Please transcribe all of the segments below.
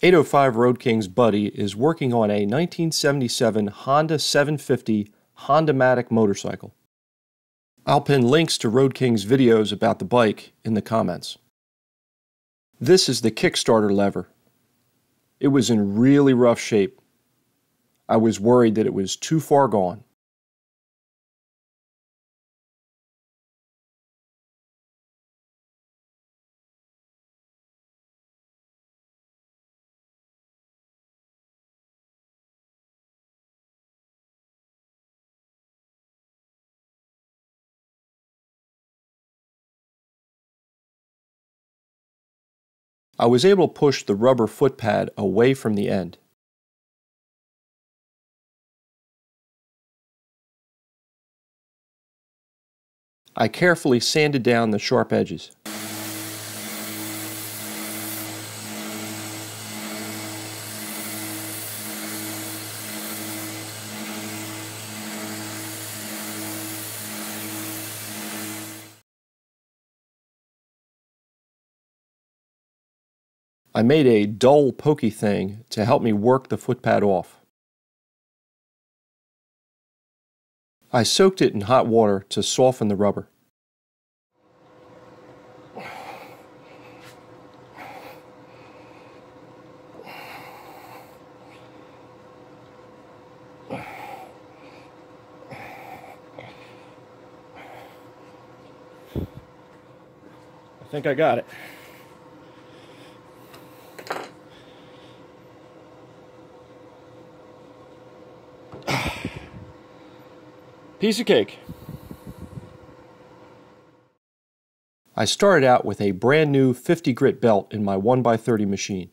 805 Road King's buddy is working on a 1977 Honda 750 Hondamatic motorcycle. I'll pin links to Road King's videos about the bike in the comments. This is the Kickstarter lever. It was in really rough shape. I was worried that it was too far gone. I was able to push the rubber foot pad away from the end. I carefully sanded down the sharp edges. I made a dull, pokey thing to help me work the foot pad off. I soaked it in hot water to soften the rubber. I think I got it. Piece of cake. I started out with a brand new 50 grit belt in my 1x30 machine.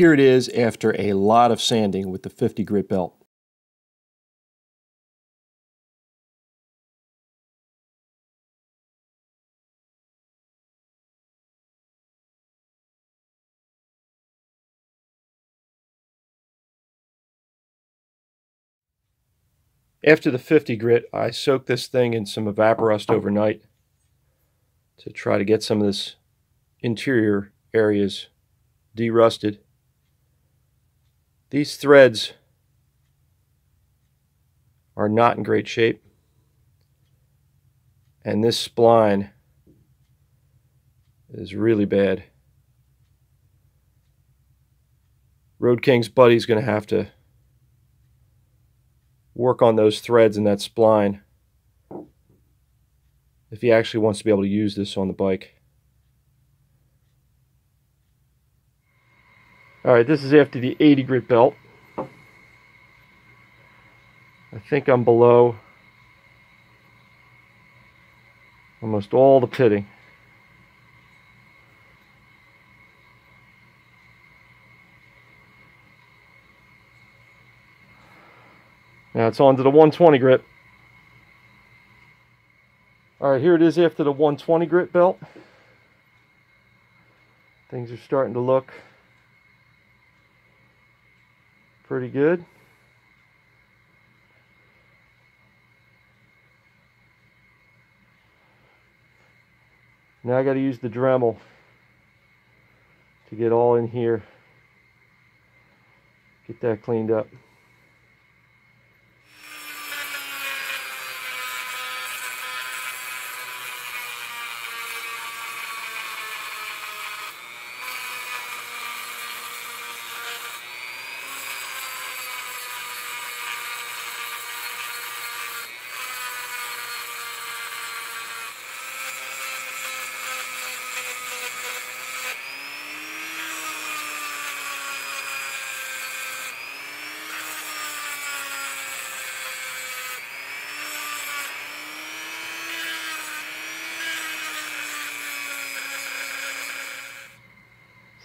Here it is after a lot of sanding with the 50 grit belt. After the 50 grit, I soaked this thing in some evaporust overnight to try to get some of this interior areas de-rusted. These threads are not in great shape, and this spline is really bad. Road King's buddy's going to have to work on those threads in that spline if he actually wants to be able to use this on the bike. Alright, this is after the 80 grit belt. I think I'm below almost all the pitting. Now it's on to the 120 grit. Alright, here it is after the 120 grit belt. Things are starting to look pretty good. Now I got to use the Dremel to get all in here, Get that cleaned up.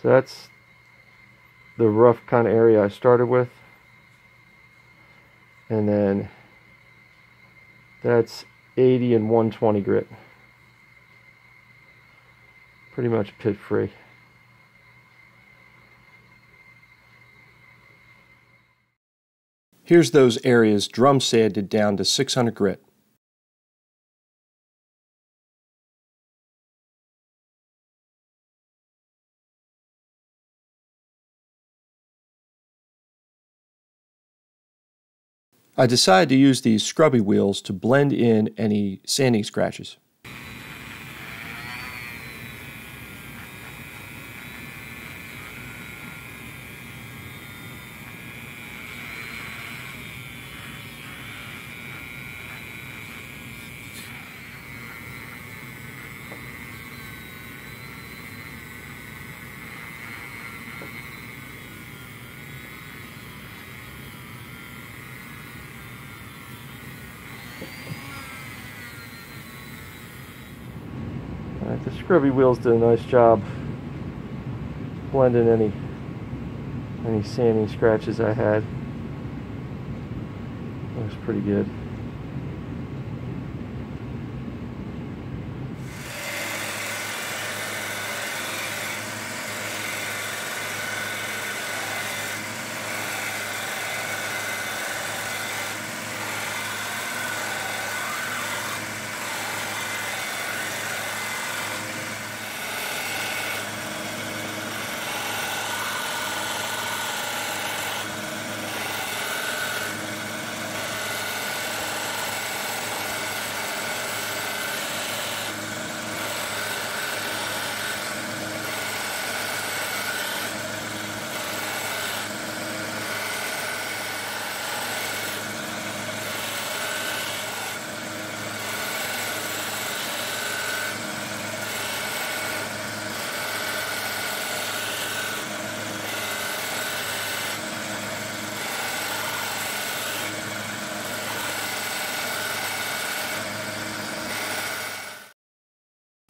So that's the rough kind of area I started with. And then that's 80 and 120 grit. Pretty much pit free. Here's those areas drum sanded down to 600 grit. I decided to use these scrubby wheels to blend in any sanding scratches. Alright, the scrubby wheels did a nice job blending any sanding scratches I had. Looks pretty good.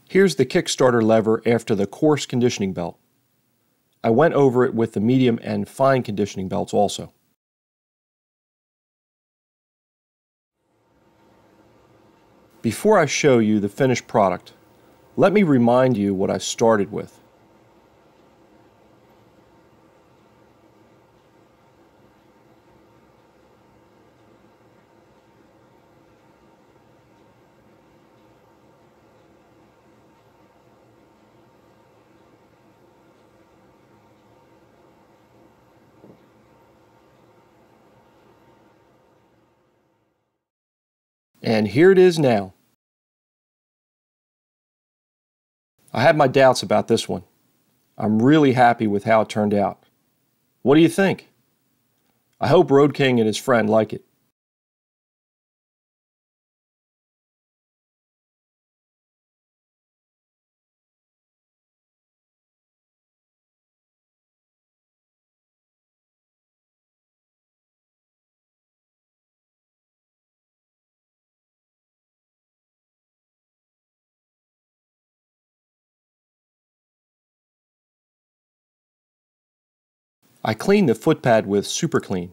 Here's the Kickstarter lever after the coarse conditioning belt. I went over it with the medium and fine conditioning belts also. Before I show you the finished product, let me remind you what I started with. And here it is now. I had my doubts about this one. I'm really happy with how it turned out. What do you think? I hope Road King and his friend like it. I cleaned the footpad with Super Clean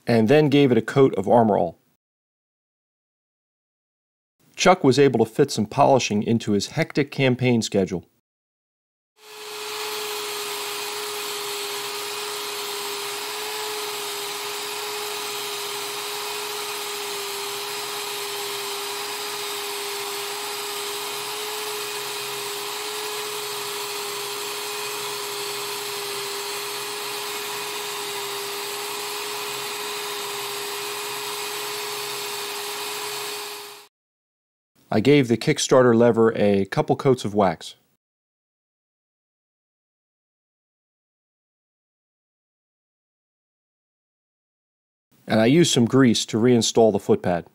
and then gave it a coat of Armor All. Chuck was able to fit some polishing into his hectic campaign schedule. I gave the Kickstarter lever a couple coats of wax. And I used some grease to reinstall the footpad.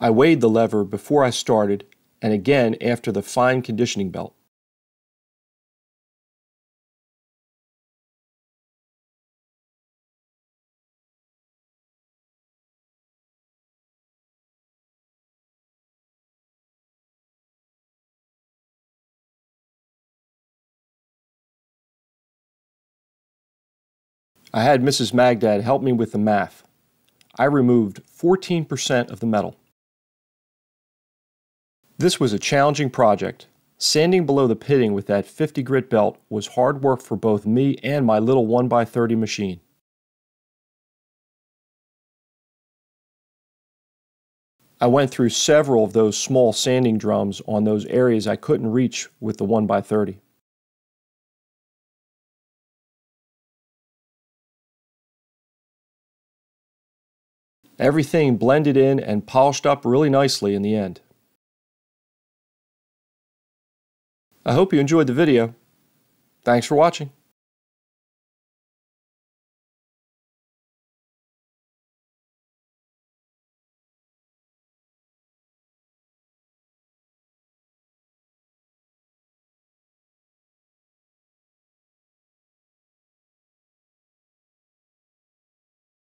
I weighed the lever before I started and again after the fine conditioning belt. I had Mrs. Magdad help me with the math. I removed 14% of the metal. This was a challenging project. Sanding below the pitting with that 50 grit belt was hard work for both me and my little 1x30 machine. I went through several of those small sanding drums on those areas I couldn't reach with the 1x30. Everything blended in and polished up really nicely in the end. I hope you enjoyed the video. Thanks for watching.